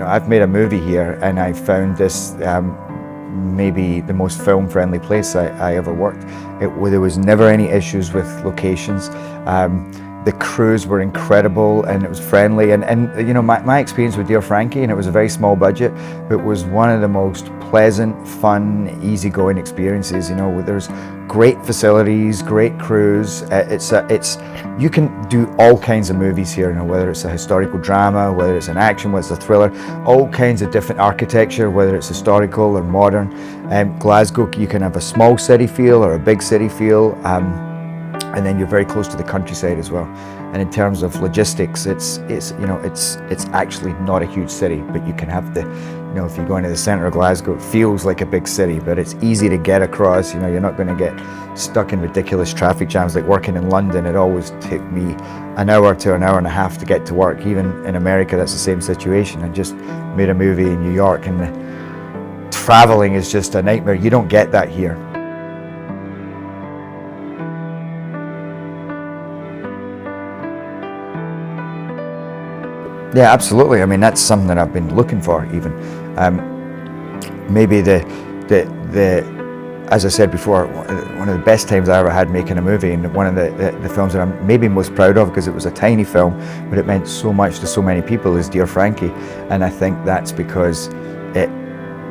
I've made a movie here and I found this maybe the most film-friendly place I ever worked. There was never any issues with locations. The crews were incredible and it was friendly, and you know, my experience with Dear Frankie, and it was a very small budget, it was one of the most pleasant, fun, easygoing experiences. You know, there's great facilities, great crews. You can do all kinds of movies here, you know, whether it's a historical drama, whether it's an action, whether it's a thriller, all kinds of different architecture, whether it's historical or modern. Glasgow, you can have a small city feel or a big city feel. And then you're very close to the countryside as well. And in terms of logistics, it's actually not a huge city, but you can have if you go into the centre of Glasgow, it feels like a big city, but it's easy to get across. You know, you're not going to get stuck in ridiculous traffic jams like working in London. It always took me an hour to an hour and a half to get to work. Even in America, that's the same situation. I just made a movie in New York, and traveling is just a nightmare. You don't get that here. Yeah, absolutely. I mean, that's something that I've been looking for. Even maybe as I said before, one of the best times I ever had making a movie, and one of the films that I'm maybe most proud of because it was a tiny film, but it meant so much to so many people, is Dear Frankie. And I think that's because it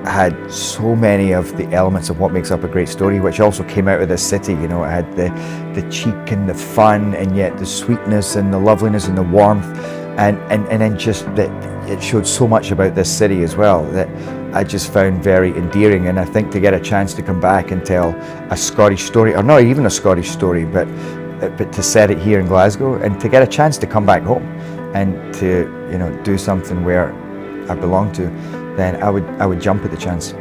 had so many of the elements of what makes up a great story, which also came out of the city. You know, it had the cheek and the fun, and yet the sweetness and the loveliness and the warmth. And then just that it showed so much about this city as well that I just found very endearing. And I think to get a chance to come back and tell a Scottish story, or not even a Scottish story, but to set it here in Glasgow, and to get a chance to come back home and to do something where I belong to, then I would jump at the chance.